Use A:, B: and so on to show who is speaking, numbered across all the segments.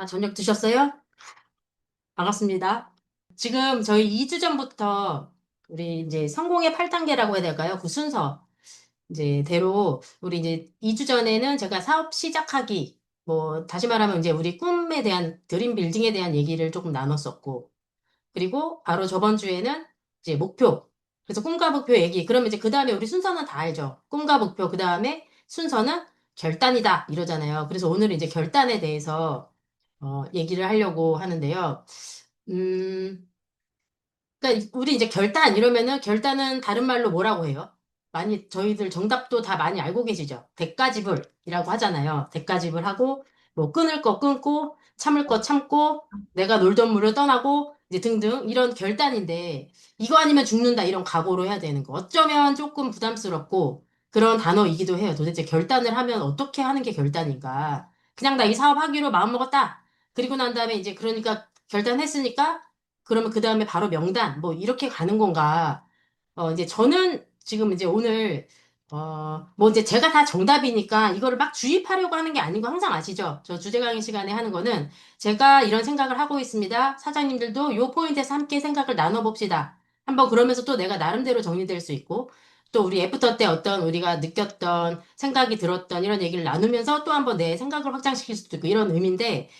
A: 저녁 드셨어요? 반갑습니다. 지금 저희 2주 전부터 우리 이제 성공의 8단계라고 해야 될까요? 그 순서 이제 대로 우리 이제 2주 전에는 제가 사업 시작하기 뭐 다시 말하면 이제 우리 꿈에 대한 드림 빌딩에 대한 얘기를 조금 나눴었고 그리고 바로 저번 주에는 이제 목표. 그래서 꿈과 목표 얘기. 그러면 이제 그 다음에 우리 순서는 다 알죠. 꿈과 목표. 그 다음에 순서는 결단이다. 이러잖아요. 그래서 오늘은 이제 결단에 대해서 얘기를 하려고 하는데요. 음, 그러니까 우리 이제 결단 이러면은 결단은 다른 말로 뭐라고 해요? 많이 저희들 정답도 다 많이 알고 계시죠? 대가지불이라고 하잖아요. 대가지불하고 뭐 끊을 거 끊고 참을 거 참고 내가 놀던 물을 떠나고 이제 등등 이런 결단인데 이거 아니면 죽는다 이런 각오로 해야 되는 거. 어쩌면 조금 부담스럽고 그런 단어이기도 해요. 도대체 결단을 하면 어떻게 하는 게 결단인가? 그냥 나 이 사업 하기로 마음먹었다. 그리고 난 다음에 이제 그러니까 결단했으니까 그러면 그 다음에 바로 명단, 뭐, 이렇게 가는 건가. 이제 저는 지금 이제 오늘, 뭐 이제 제가 다 정답이니까 이거를 막 주입하려고 하는 게 아닌 거 항상 아시죠? 저 주제 강의 시간에 하는 거는 제가 이런 생각을 하고 있습니다. 사장님들도 요 포인트에서 함께 생각을 나눠봅시다. 한번 그러면서 또 내가 나름대로 정리될 수 있고, 또 우리 애프터 때 어떤 우리가 느꼈던 생각이 들었던 이런 얘기를 나누면서 또 한번 내 생각을 확장시킬 수도 있고 이런 의미인데,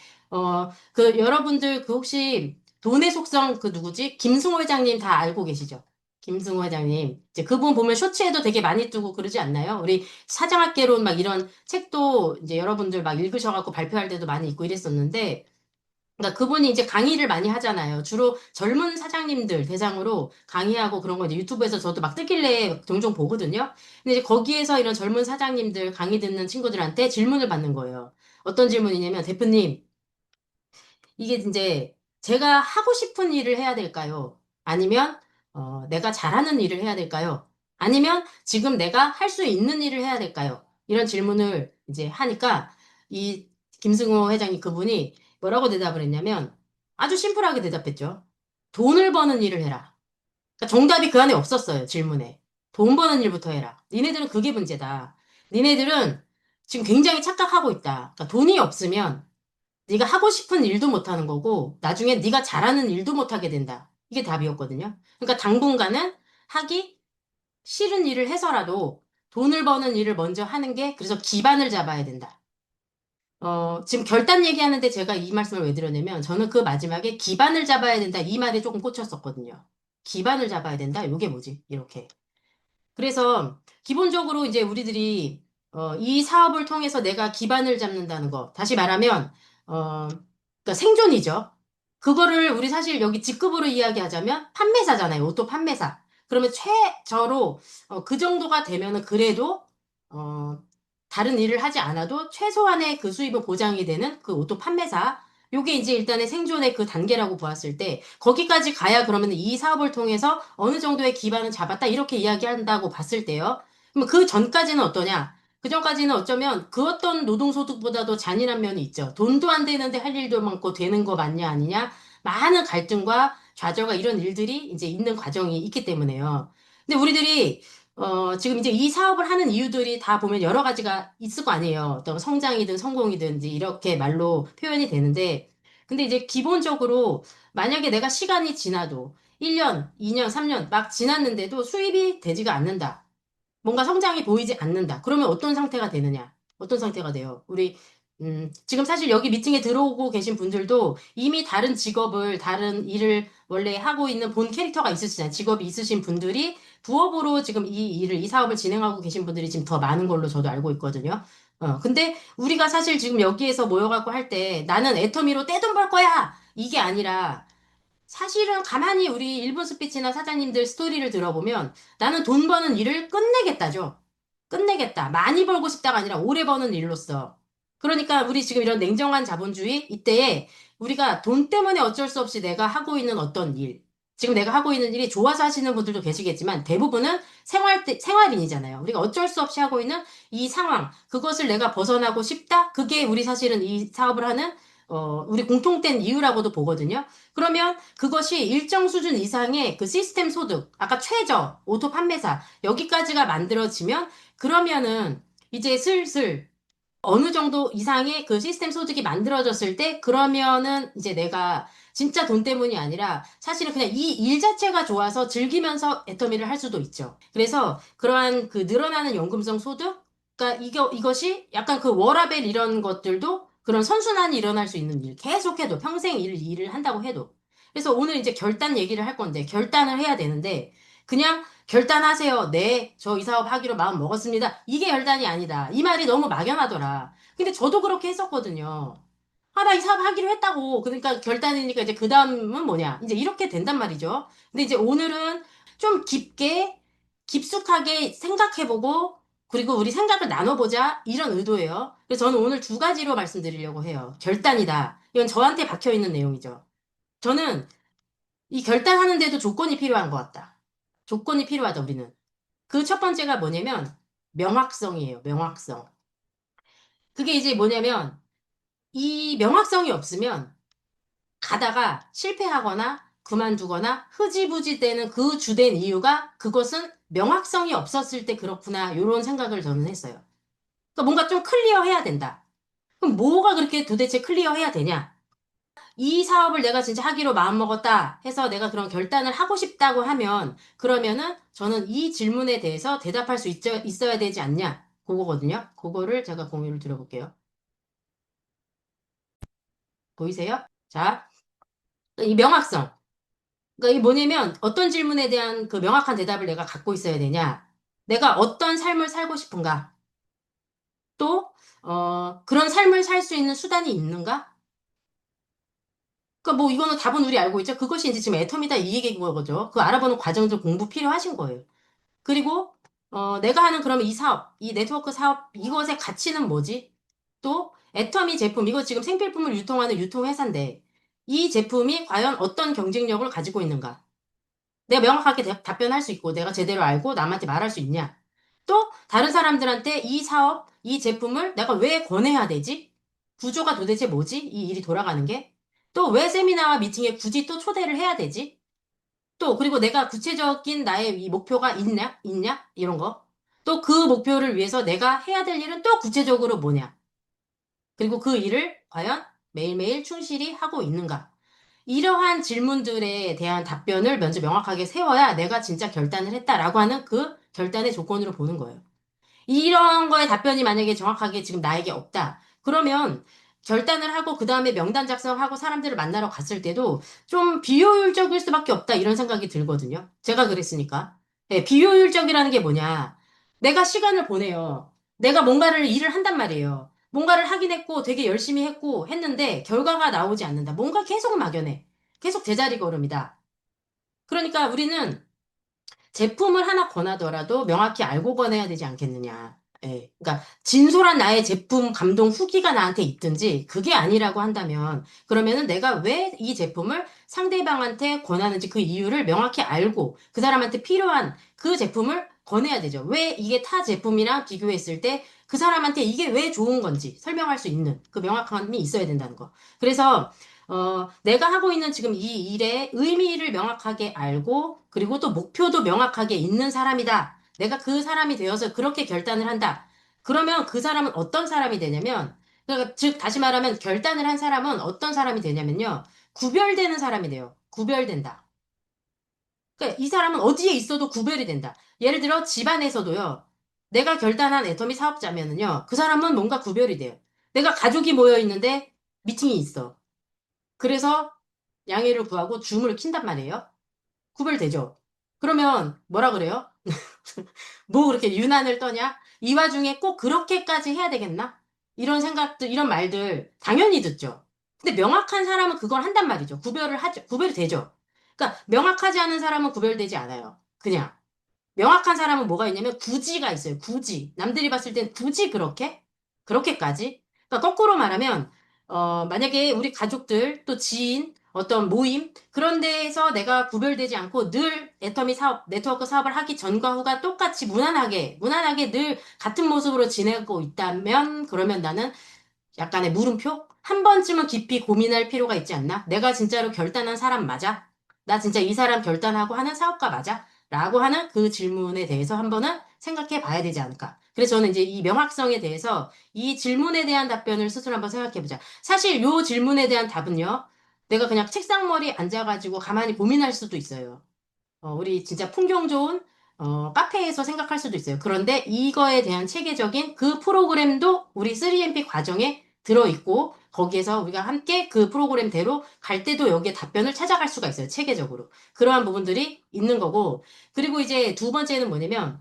A: 그 여러분들 그 혹시 돈의 속성 그 누구지? 김승호 회장님 다 알고 계시죠? 김승호 회장님. 이제 그분 보면 쇼츠에도 되게 많이 뜨고 그러지 않나요? 우리 사장학개론 막 이런 책도 이제 여러분들 막 읽으셔갖고 발표할 때도 많이 있고 이랬었는데, 그러니까 그분이 이제 강의를 많이 하잖아요. 주로 젊은 사장님들 대상으로 강의하고 그런 거 이제 유튜브에서 저도 막 뜨길래 종종 보거든요. 근데 이제 거기에서 이런 젊은 사장님들 강의 듣는 친구들한테 질문을 받는 거예요. 어떤 질문이냐면, 대표님, 이게 이제 제가 하고 싶은 일을 해야 될까요? 아니면 내가 잘하는 일을 해야 될까요? 아니면 지금 내가 할 수 있는 일을 해야 될까요? 이런 질문을 이제 하니까 이 김승호 회장이 그분이 뭐라고 대답을 했냐면 아주 심플하게 대답했죠. 돈을 버는 일을 해라. 그러니까 정답이 그 안에 없었어요, 질문에. 돈 버는 일부터 해라. 니네들은 그게 문제다. 니네들은 지금 굉장히 착각하고 있다. 그러니까 돈이 없으면 네가 하고 싶은 일도 못 하는 거고 나중에 네가 잘하는 일도 못 하게 된다. 이게 답이었거든요. 그러니까 당분간은 하기 싫은 일을 해서라도 돈을 버는 일을 먼저 하는 게 그래서 기반을 잡아야 된다. 지금 결단 얘기하는데 제가 이 말씀을 왜 드렸냐면 저는 그 마지막에 기반을 잡아야 된다 이 말에 조금 꽂혔었거든요. 기반을 잡아야 된다. 이게 뭐지? 이렇게. 그래서 기본적으로 이제 우리들이 이 사업을 통해서 내가 기반을 잡는다는 거. 다시 말하면 그러니까 생존이죠. 그거를 우리 사실 여기 직급으로 이야기하자면 판매사잖아요. 오토 판매사. 그러면 최저로 그 정도가 되면은 그래도 어, 다른 일을 하지 않아도 최소한의 그 수입은 보장이 되는 그 오토 판매사. 요게 이제 일단의 생존의 그 단계라고 보았을 때 거기까지 가야 그러면 이 사업을 통해서 어느 정도의 기반을 잡았다 이렇게 이야기한다고 봤을 때요. 그럼 그 전까지는 어떠냐? 그 전까지는 어쩌면 그 어떤 노동소득보다도 잔인한 면이 있죠. 돈도 안 되는데 할 일도 많고 되는 거 맞냐 아니냐? 많은 갈등과 좌절과 이런 일들이 이제 있는 과정이 있기 때문에요. 근데 우리들이 지금 이제 이 사업을 하는 이유들이 다 보면 여러 가지가 있을 거 아니에요. 어떤 성장이든 성공이든 이제 이렇게 말로 표현이 되는데, 근데 이제 기본적으로 만약에 내가 시간이 지나도 1년, 2년, 3년 막 지났는데도 수입이 되지가 않는다. 뭔가 성장이 보이지 않는다. 그러면 어떤 상태가 되느냐? 어떤 상태가 돼요? 우리, 지금 사실 여기 미팅에 들어오고 계신 분들도 이미 다른 직업을, 다른 일을 원래 하고 있는 본 캐릭터가 있으시잖아요. 직업이 있으신 분들이 부업으로 지금 이 일을, 이 사업을 진행하고 계신 분들이 지금 더 많은 걸로 저도 알고 있거든요. 근데 우리가 사실 지금 여기에서 모여갖고 할 때 나는 애터미로 떼돈 벌 거야! 이게 아니라 사실은 가만히 우리 일본 스피치나 사장님들 스토리를 들어보면 나는 돈 버는 일을 끝내겠다죠. 끝내겠다. 많이 벌고 싶다가 아니라 오래 버는 일로서. 그러니까 우리 지금 이런 냉정한 자본주의 이때에 우리가 돈 때문에 어쩔 수 없이 내가 하고 있는 어떤 일. 지금 내가 하고 있는 일이 좋아서 하시는 분들도 계시겠지만 대부분은 생활인이잖아요. 우리가 어쩔 수 없이 하고 있는 이 상황. 그것을 내가 벗어나고 싶다? 그게 우리 사실은 이 사업을 하는 우리 공통된 이유라고도 보거든요. 그러면 그것이 일정 수준 이상의 그 시스템 소득, 아까 최저, 오토 판매사, 여기까지가 만들어지면 그러면은 이제 슬슬 어느 정도 이상의 그 시스템 소득이 만들어졌을 때, 그러면은 이제 내가 진짜 돈 때문이 아니라 사실은 그냥 이 일 자체가 좋아서 즐기면서 애터미를 할 수도 있죠. 그래서 그러한 그 늘어나는 연금성 소득, 그러니까 이것이 약간 그 워라밸 이런 것들도 그런 선순환이 일어날 수 있는 일, 계속해도 평생 일을 한다고 해도. 그래서 오늘 이제 결단 얘기를 할 건데, 결단을 해야 되는데, 그냥 결단하세요. 네, 저 이 사업 하기로 마음 먹었습니다. 이게 결단이 아니다. 이 말이 너무 막연하더라. 근데 저도 그렇게 했었거든요. 아, 나 이 사업 하기로 했다고. 그러니까 결단이니까 이제 그 다음은 뭐냐. 이제 이렇게 된단 말이죠. 근데 이제 오늘은 좀 깊게, 깊숙하게 생각해보고, 그리고 우리 생각을 나눠보자. 이런 의도예요. 그래서 저는 오늘 두 가지로 말씀드리려고 해요. 결단이다. 이건 저한테 박혀있는 내용이죠. 저는 이 결단하는데도 조건이 필요한 것 같다. 조건이 필요하다, 우리는. 그 첫 번째가 뭐냐면, 명확성이에요, 명확성. 그게 이제 뭐냐면, 이 명확성이 없으면 가다가 실패하거나 그만두거나 흐지부지 되는 그 주된 이유가 그것은 명확성이 없었을 때 그렇구나, 이런 생각을 저는 했어요. 그러니까 뭔가 좀 클리어해야 된다. 그럼 뭐가 그렇게 도대체 클리어해야 되냐? 이 사업을 내가 진짜 하기로 마음먹었다 해서 내가 그런 결단을 하고 싶다고 하면 그러면은 저는 이 질문에 대해서 대답할 수 있어야 되지 않냐? 그거거든요. 그거를 제가 공유를 드려볼게요. 보이세요? 자, 이 명확성. 그러니까 이게 뭐냐면 어떤 질문에 대한 그 명확한 대답을 내가 갖고 있어야 되냐? 내가 어떤 삶을 살고 싶은가? 또, 그런 삶을 살 수 있는 수단이 있는가? 그러니까 뭐 이거는 답은 우리 알고 있죠. 그것이 이제 지금 애텀이다 이 얘기인 거죠. 그 알아보는 과정들 공부 필요하신 거예요. 그리고 내가 하는 그러면 이 사업, 이 네트워크 사업 이것의 가치는 뭐지? 또 애터미 제품 이거 지금 생필품을 유통하는 유통회사인데 이 제품이 과연 어떤 경쟁력을 가지고 있는가? 내가 명확하게 답변할 수 있고 내가 제대로 알고 남한테 말할 수 있냐? 또 다른 사람들한테 이 사업, 이 제품을 내가 왜 권해야 되지? 구조가 도대체 뭐지? 이 일이 돌아가는 게? 또 왜 세미나와 미팅에 굳이 또 초대를 해야 되지? 또, 그리고 내가 구체적인 나의 이 목표가 있냐? 있냐? 이런 거. 또 그 목표를 위해서 내가 해야 될 일은 또 구체적으로 뭐냐? 그리고 그 일을 과연 매일매일 충실히 하고 있는가? 이러한 질문들에 대한 답변을 먼저 명확하게 세워야 내가 진짜 결단을 했다라고 하는 그 결단의 조건으로 보는 거예요. 이런 거에 답변이 만약에 정확하게 지금 나에게 없다. 그러면 결단을 하고 그 다음에 명단 작성하고 사람들을 만나러 갔을 때도 좀 비효율적일 수밖에 없다. 이런 생각이 들거든요. 제가 그랬으니까. 네, 비효율적이라는 게 뭐냐. 내가 시간을 보내요. 내가 뭔가를 일을 한단 말이에요. 뭔가를 하긴 했고 되게 열심히 했고 했는데 결과가 나오지 않는다. 뭔가 계속 막연해. 계속 제자리 걸음이다. 그러니까 우리는 제품을 하나 권하더라도 명확히 알고 권해야 되지 않겠느냐. 예. 그러니까 진솔한 나의 제품 감동 후기가 나한테 있든지 그게 아니라고 한다면 그러면은 내가 왜 이 제품을 상대방한테 권하는지 그 이유를 명확히 알고 그 사람한테 필요한 그 제품을 권해야 되죠. 왜 이게 타 제품이랑 비교했을 때 그 사람한테 이게 왜 좋은 건지 설명할 수 있는 그 명확함이 있어야 된다는 거. 그래서 내가 하고 있는 지금 이 일의 의미를 명확하게 알고, 그리고 또 목표도 명확하게 있는 사람이다. 내가 그 사람이 되어서 그렇게 결단을 한다. 그러면 그 사람은 어떤 사람이 되냐면, 그러니까 즉, 다시 말하면 결단을 한 사람은 어떤 사람이 되냐면요. 구별되는 사람이 돼요. 구별된다. 그러니까 이 사람은 어디에 있어도 구별이 된다. 예를 들어 집안에서도요. 내가 결단한 애터미 사업자면은요. 그 사람은 뭔가 구별이 돼요. 내가 가족이 모여 있는데 미팅이 있어. 그래서 양해를 구하고 줌을 킨단 말이에요. 구별되죠? 그러면 뭐라 그래요? 뭐 그렇게 유난을 떠냐? 이 와중에 꼭 그렇게까지 해야 되겠나? 이런 생각들, 이런 말들 당연히 듣죠. 근데 명확한 사람은 그걸 한단 말이죠. 구별을 하죠. 구별이 되죠. 그러니까 명확하지 않은 사람은 구별되지 않아요. 그냥. 명확한 사람은 뭐가 있냐면 구지가 있어요. 구지. 남들이 봤을 땐 굳이 그렇게? 그렇게까지? 그러니까 거꾸로 말하면 만약에 우리 가족들 또 지인 어떤 모임 그런 데에서 내가 구별되지 않고 늘 애터미 사업, 네트워크 사업을 하기 전과 후가 똑같이 무난하게 늘 같은 모습으로 지내고 있다면 그러면 나는 약간의 물음표? 한 번쯤은 깊이 고민할 필요가 있지 않나? 내가 진짜로 결단한 사람 맞아? 나 진짜 이 사람 결단하고 하는 사업가 맞아? 라고 하는 그 질문에 대해서 한 번은 생각해 봐야 되지 않을까. 그래서 저는 이제 이 명확성에 대해서 이 질문에 대한 답변을 스스로 한번 생각해 보자. 사실 요 질문에 대한 답은요, 내가 그냥 책상머리 앉아가지고 가만히 고민할 수도 있어요. 우리 진짜 풍경 좋은 카페에서 생각할 수도 있어요. 그런데 이거에 대한 체계적인 그 프로그램도 우리 3MP 과정에 들어있고 거기에서 우리가 함께 그 프로그램대로 갈 때도 여기에 답변을 찾아갈 수가 있어요. 체계적으로. 그러한 부분들이 있는 거고. 그리고 이제 두 번째는 뭐냐면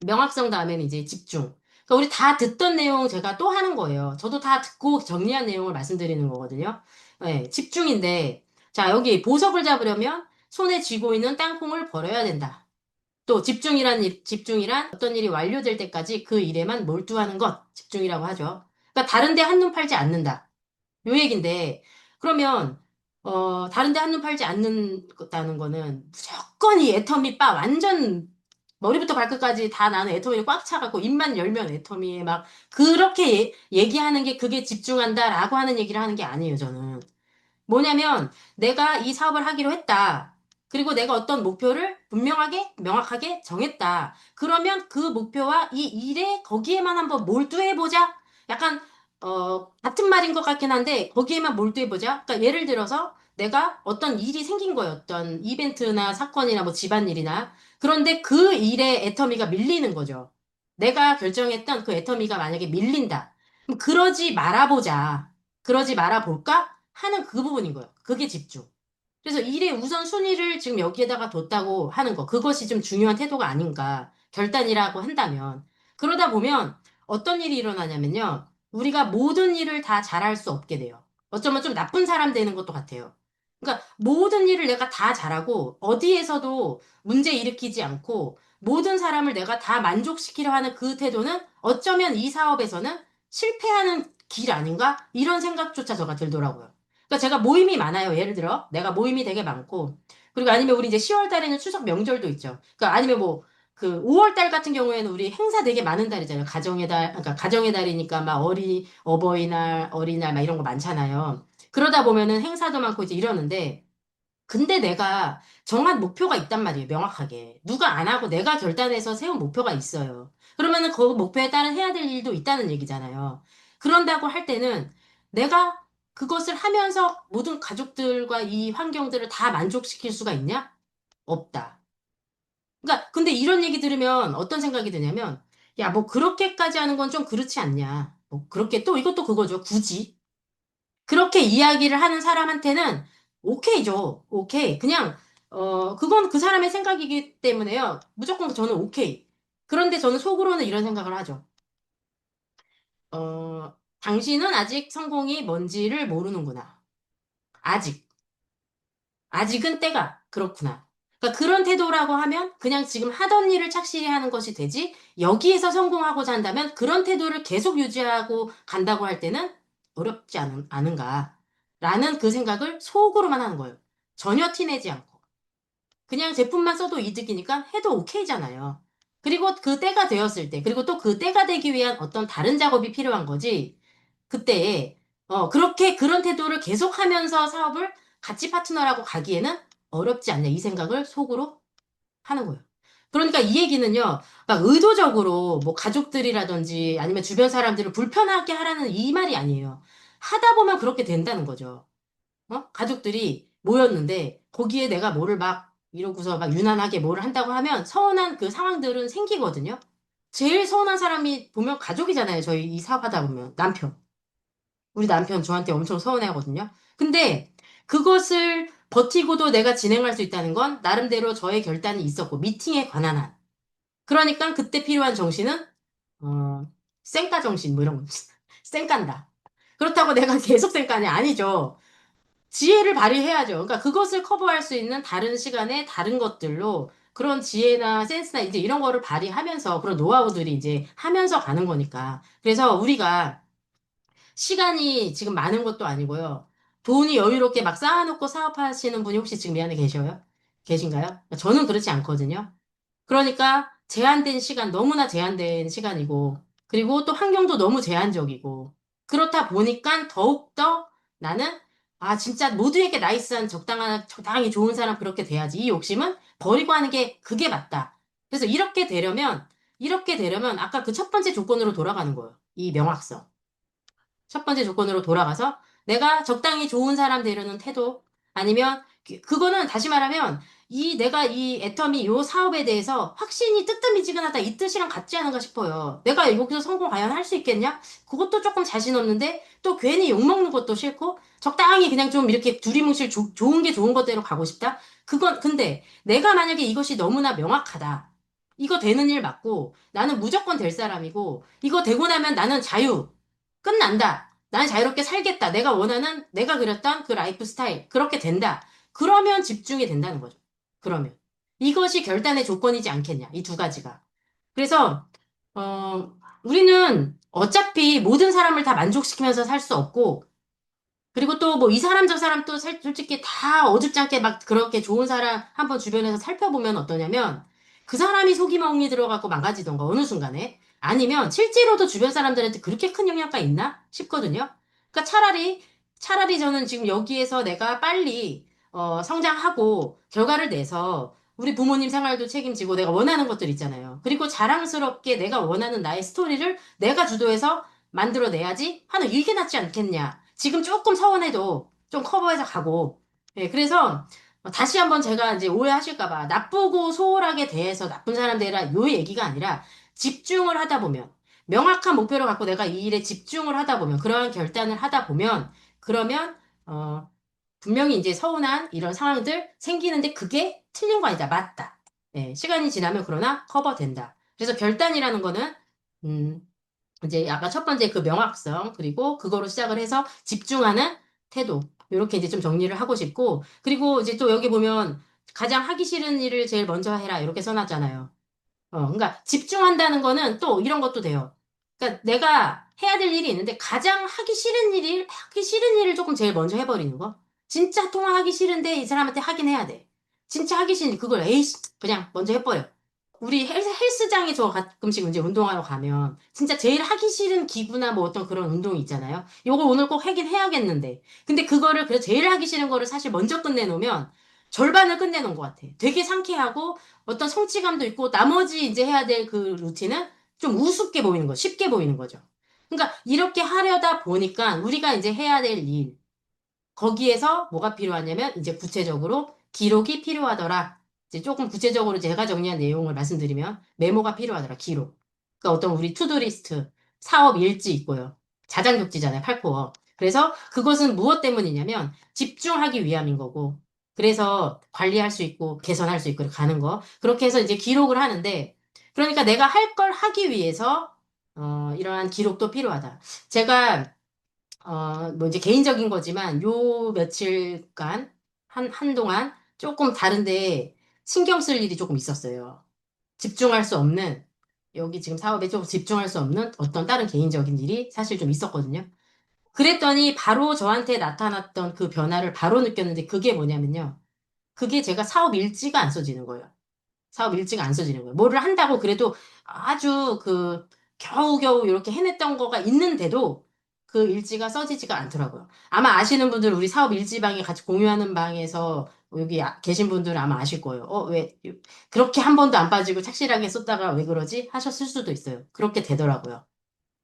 A: 명확성 다음에는 이제 집중. 그러니까 우리 다 듣던 내용 제가 또 하는 거예요. 저도 다 듣고 정리한 내용을 말씀드리는 거거든요. 네, 집중인데, 자, 여기 보석을 잡으려면 손에 쥐고 있는 땅콩을 버려야 된다. 또 집중이란 어떤 일이 완료될 때까지 그 일에만 몰두하는 것, 집중이라고 하죠. 그러니까 다른데 한눈 팔지 않는다. 요 얘긴데, 그러면, 다른데 한눈 팔지 않는다는 거는 무조건 이 애터미 바 완전 머리부터 발끝까지 다 나는 애터미를 꽉 차갖고 입만 열면 애터미에 막 그렇게 얘기하는 게 그게 집중한다라고 하는 얘기를 하는 게 아니에요, 저는. 뭐냐면 내가 이 사업을 하기로 했다. 그리고 내가 어떤 목표를 분명하게, 명확하게 정했다. 그러면 그 목표와 이 일에 거기에만 한번 몰두해보자. 약간, 같은 말인 것 같긴 한데, 거기에만 몰두해보자. 그러니까 예를 들어서 내가 어떤 일이 생긴 거예요. 어떤 이벤트나 사건이나 뭐 집안일이나. 그런데 그 일에 애터미가 밀리는 거죠. 내가 결정했던 그 애터미가 만약에 밀린다. 그럼 그러지 말아보자. 그러지 말아볼까? 하는 그 부분인 거예요. 그게 집중. 그래서 일의 우선순위를 지금 여기에다가 뒀다고 하는 거. 그것이 좀 중요한 태도가 아닌가. 결단이라고 한다면. 그러다 보면 어떤 일이 일어나냐면요. 우리가 모든 일을 다 잘할 수 없게 돼요. 어쩌면 좀 나쁜 사람 되는 것도 같아요. 그러니까 모든 일을 내가 다 잘하고 어디에서도 문제 일으키지 않고 모든 사람을 내가 다 만족시키려 하는 그 태도는 어쩌면 이 사업에서는 실패하는 길 아닌가? 이런 생각조차 저가 들더라고요. 그러니까 제가 모임이 많아요. 예를 들어 내가 모임이 되게 많고 그리고 아니면 우리 이제 10월 달에는 추석 명절도 있죠. 그러니까 아니면 뭐 그 5월 달 같은 경우에는 우리 행사 되게 많은 달이잖아요. 가정의 달, 그러니까 가정의 달이니까 막 어버이날, 어린이날 막 이런 거 많잖아요. 그러다 보면은 행사도 많고 이제 이러는데 근데 내가 정한 목표가 있단 말이에요, 명확하게. 누가 안 하고 내가 결단해서 세운 목표가 있어요. 그러면은 그 목표에 따른 해야 될 일도 있다는 얘기잖아요. 그런다고 할 때는 내가 그것을 하면서 모든 가족들과 이 환경들을 다 만족시킬 수가 있냐? 없다. 그러니까, 근데 이런 얘기 들으면 어떤 생각이 드냐면, 야, 뭐 그렇게까지 하는 건 좀 그렇지 않냐. 뭐 그렇게 또 이것도 그거죠. 굳이. 그렇게 이야기를 하는 사람한테는 오케이죠. 오케이. 그냥, 그건 그 사람의 생각이기 때문에요. 무조건 저는 오케이. 그런데 저는 속으로는 이런 생각을 하죠. 당신은 아직 성공이 뭔지를 모르는구나. 아직. 아직은 때가 그렇구나. 그러니까 그런 태도라고 하면 그냥 지금 하던 일을 착실히 하는 것이 되지, 여기에서 성공하고자 한다면 그런 태도를 계속 유지하고 간다고 할 때는 어렵지 않은가. 라는 그 생각을 속으로만 하는 거예요. 전혀 티내지 않고. 그냥 제품만 써도 이득이니까 해도 오케이잖아요. 그리고 그 때가 되었을 때, 그리고 또 그 때가 되기 위한 어떤 다른 작업이 필요한 거지. 그때, 그렇게 그런 태도를 계속하면서 사업을 같이 파트너라고 가기에는 어렵지 않냐. 이 생각을 속으로 하는 거예요. 그러니까 이 얘기는요, 막 의도적으로 뭐 가족들이라든지 아니면 주변 사람들을 불편하게 하라는 이 말이 아니에요. 하다 보면 그렇게 된다는 거죠. 가족들이 모였는데 거기에 내가 뭐를 막 이러고서 막 유난하게 뭐를 한다고 하면 서운한 그 상황들은 생기거든요. 제일 서운한 사람이 보면 가족이잖아요. 저희 이 사업하다 보면 남편. 우리 남편 저한테 엄청 서운해 하거든요. 근데 그것을 버티고도 내가 진행할 수 있다는 건 나름대로 저의 결단이 있었고 미팅에 관한 한. 그러니까 그때 필요한 정신은 어, 쌩까 정신 뭐 이런 거. 쌩깐다. 그렇다고 내가 계속 쌩까냐? 아니죠. 지혜를 발휘해야죠. 그러니까 그것을 커버할 수 있는 다른 시간에 다른 것들로 그런 지혜나 센스나 이제 이런 거를 발휘하면서 그런 노하우들이 이제 하면서 가는 거니까. 그래서 우리가 시간이 지금 많은 것도 아니고요. 돈이 여유롭게 막 쌓아놓고 사업하시는 분이 혹시 지금 이 안에 계셔요? 계신가요? 저는 그렇지 않거든요. 그러니까 제한된 시간, 너무나 제한된 시간이고, 그리고 또 환경도 너무 제한적이고, 그렇다 보니까 더욱더 나는, 아, 진짜 모두에게 나이스한 적당히 좋은 사람 그렇게 돼야지. 이 욕심은 버리고 하는 게 그게 맞다. 그래서 이렇게 되려면 이렇게 되려면 아까 그 첫 번째 조건으로 돌아가는 거예요. 이 명확성. 첫 번째 조건으로 돌아가서 내가 적당히 좋은 사람 되려는 태도 아니면 그거는 다시 말하면 이 내가 이 애텀이 요 사업에 대해서 확신이 뜨뜻미지근하다 이 뜻이랑 같지 않은가 싶어요. 내가 여기서 성공 과연 할 수 있겠냐? 그것도 조금 자신 없는데 또 괜히 욕먹는 것도 싫고 적당히 그냥 좀 이렇게 두리뭉실 좋은 게 좋은 것대로 가고 싶다? 그건 근데 내가 만약에 이것이 너무나 명확하다. 이거 되는 일 맞고 나는 무조건 될 사람이고 이거 되고 나면 나는 자유. 끝난다. 나는 자유롭게 살겠다. 내가 원하는, 내가 그렸던 그 라이프 스타일. 그렇게 된다. 그러면 집중이 된다는 거죠. 그러면. 이것이 결단의 조건이지 않겠냐. 이 두 가지가. 그래서, 우리는 어차피 모든 사람을 다 만족시키면서 살 수 없고, 그리고 또 뭐 이 사람 저 사람 또 솔직히 다 어줍지 않게 막 그렇게 좋은 사람 한번 주변에서 살펴보면 어떠냐면 그 사람이 속이멍이 들어가고 망가지던가 어느 순간에 아니면 실제로도 주변 사람들한테 그렇게 큰 영향가 있나 싶거든요. 그러니까 차라리 저는 지금 여기에서 내가 빨리 성장하고 결과를 내서 우리 부모님 생활도 책임지고 내가 원하는 것들 있잖아요. 그리고 자랑스럽게 내가 원하는 나의 스토리를 내가 주도해서 만들어내야지 하는 이게 낫지 않겠냐. 지금 조금 서운해도 좀 커버해서 가고. 예, 그래서 다시 한번 제가 이제 오해하실까봐 나쁘고 소홀하게 대해서 나쁜 사람 되라 요 얘기가 아니라 집중을 하다 보면 명확한 목표를 갖고 내가 이 일에 집중을 하다 보면 그러한 결단을 하다 보면 그러면 분명히 이제 서운한 이런 상황들 생기는데 그게 틀린 거 아니다. 맞다. 예, 시간이 지나면 그러나 커버된다. 그래서 결단이라는 거는 음, 이제 아까 첫 번째 그 명확성, 그리고 그거로 시작을 해서 집중하는 태도. 이렇게 이제 좀 정리를 하고 싶고, 그리고 이제 또 여기 보면 가장 하기 싫은 일을 제일 먼저 해라. 이렇게 써놨잖아요. 그러니까 집중한다는 거는 또 이런 것도 돼요. 그러니까 내가 해야 될 일이 있는데 가장 하기 싫은 일을 조금 제일 먼저 해버리는 거. 진짜 통화하기 싫은데 이 사람한테 하긴 해야 돼. 진짜 하기 싫은데 그걸 에이씨 그냥 먼저 해버려. 우리 헬스장에 저 가끔씩 이제 운동하러 가면 진짜 제일 하기 싫은 기구나 뭐 어떤 그런 운동이 있잖아요. 요거 오늘 꼭 하긴 해야겠는데. 근데 그거를 그래서 제일 하기 싫은 거를 사실 먼저 끝내놓으면 절반을 끝내놓은 것 같아. 되게 상쾌하고 어떤 성취감도 있고 나머지 이제 해야 될 그 루틴은 좀 우습게 보이는 거, 쉽게 보이는 거죠. 그러니까 이렇게 하려다 보니까 우리가 이제 해야 될 일, 거기에서 뭐가 필요하냐면 이제 구체적으로 기록이 필요하더라. 이제 조금 구체적으로 제가 정리한 내용을 말씀드리면 메모가 필요하더라. 기록. 그러니까 어떤 우리 투두리스트, 사업 일지 있고요. 자장격지잖아요. 8코어. 그래서 그것은 무엇 때문이냐면 집중하기 위함인 거고. 그래서 관리할 수 있고 개선할 수 있고 가는 거. 그렇게 해서 이제 기록을 하는데 그러니까 내가 할 걸 하기 위해서 이러한 기록도 필요하다. 제가 뭐 이제 개인적인 거지만 요 며칠간 한동안 조금 다른데 신경 쓸 일이 조금 있었어요. 집중할 수 없는 여기 지금 사업에 좀 집중할 수 없는 어떤 다른 개인적인 일이 사실 좀 있었거든요. 그랬더니 바로 저한테 나타났던 그 변화를 바로 느꼈는데 그게 뭐냐면요. 그게 제가 사업 일지가 안 써지는 거예요. 사업 일지가 안 써지는 거예요. 뭐를 한다고 그래도 아주 그 겨우겨우 이렇게 해냈던 거가 있는데도 그 일지가 써지지가 않더라고요. 아마 아시는 분들 우리 사업 일지방에 같이 공유하는 방에서 여기 계신 분들은 아마 아실 거예요. 왜 그렇게 한 번도 안 빠지고 착실하게 썼다가 왜 그러지? 하셨을 수도 있어요. 그렇게 되더라고요.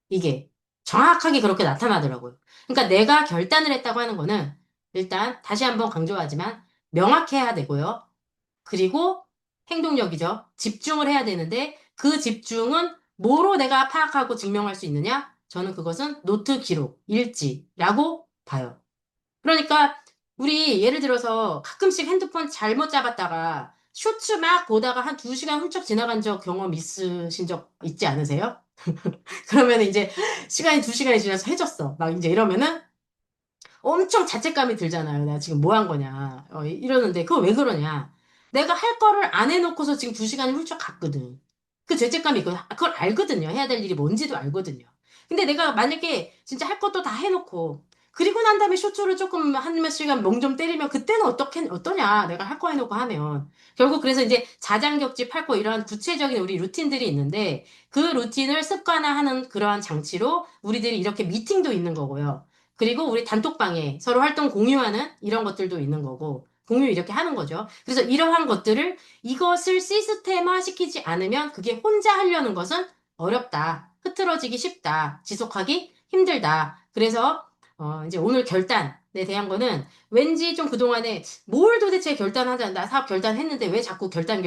A: 이게 정확하게 그렇게 나타나더라고요. 그러니까 내가 결단을 했다고 하는 거는 일단 다시 한번 강조하지만 명확해야 되고요. 그리고 행동력이죠. 집중을 해야 되는데 그 집중은 뭐로 내가 파악하고 증명할 수 있느냐? 저는 그것은 노트 기록, 일지라고 봐요. 그러니까 우리 예를 들어서 가끔씩 핸드폰 잘못 잡았다가 쇼츠 막 보다가 한 2시간 훌쩍 지나간 적 경험 있으신 적 있지 않으세요? 그러면 이제 시간이 2시간이 지나서 해졌어. 막 이제 이러면은 엄청 자책감이 들잖아요. 내가 지금 뭐 한 거냐. 이러는데, 그거 왜 그러냐. 내가 할 거를 안 해놓고서 지금 2시간이 훌쩍 갔거든. 그 죄책감이 있거든. 그걸 알거든요. 해야 될 일이 뭔지도 알거든요. 근데 내가 만약에 진짜 할 것도 다 해놓고, 그리고 난 다음에 쇼츠를 조금 한 몇 시간 멍 좀 때리면 그때는 어떠냐. 내가 할 거 해놓고 하면. 결국 그래서 이제 자장격지 팔고 이러한 구체적인 우리 루틴들이 있는데, 그 루틴을 습관화하는 그러한 장치로 우리들이 이렇게 미팅도 있는 거고요. 그리고 우리 단톡방에 서로 활동 공유하는 이런 것들도 있는 거고. 공유 이렇게 하는 거죠. 그래서 이러한 것들을 이것을 시스템화 시키지 않으면 그게 혼자 하려는 것은 어렵다. 흐트러지기 쉽다. 지속하기 힘들다. 그래서 이제 오늘 결단에 대한 거는 왠지 좀 그동안에 뭘 도대체 결단하자. 나 사업 결단했는데 왜 자꾸 결단.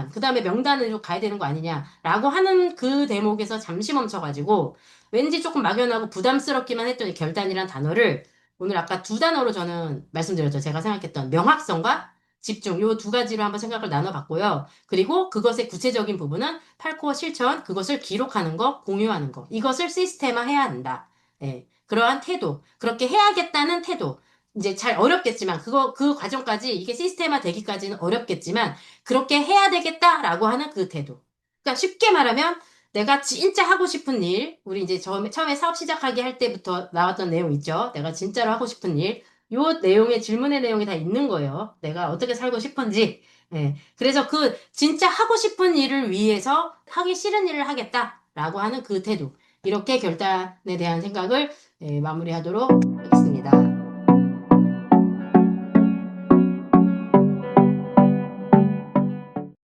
A: 그 다음에 명단으로 가야 되는 거 아니냐라고 하는 그 대목에서 잠시 멈춰가지고 왠지 조금 막연하고 부담스럽기만 했던 이 결단이란 단어를 오늘 아까 두 단어로 저는 말씀드렸죠. 제가 생각했던 명확성과 집중, 요 두 가지로 한번 생각을 나눠봤고요. 그리고 그것의 구체적인 부분은 팔코어 실천, 그것을 기록하는 거, 공유하는 거. 이것을 시스템화 해야 한다. 예, 그러한 태도, 그렇게 해야겠다는 태도. 이제 잘 어렵겠지만, 그 과정까지, 이게 시스템화 되기까지는 어렵겠지만, 그렇게 해야 되겠다라고 하는 그 태도. 그러니까 쉽게 말하면, 내가 진짜 하고 싶은 일, 우리 이제 처음에 사업 시작하기 할 때부터 나왔던 내용 있죠? 내가 진짜로 하고 싶은 일. 요 내용에, 질문의 내용이 다 있는 거예요. 내가 어떻게 살고 싶은지. 예. 그래서 그 진짜 하고 싶은 일을 위해서 하기 싫은 일을 하겠다라고 하는 그 태도. 이렇게 결단에 대한 생각을 마무리하도록 하겠습니다.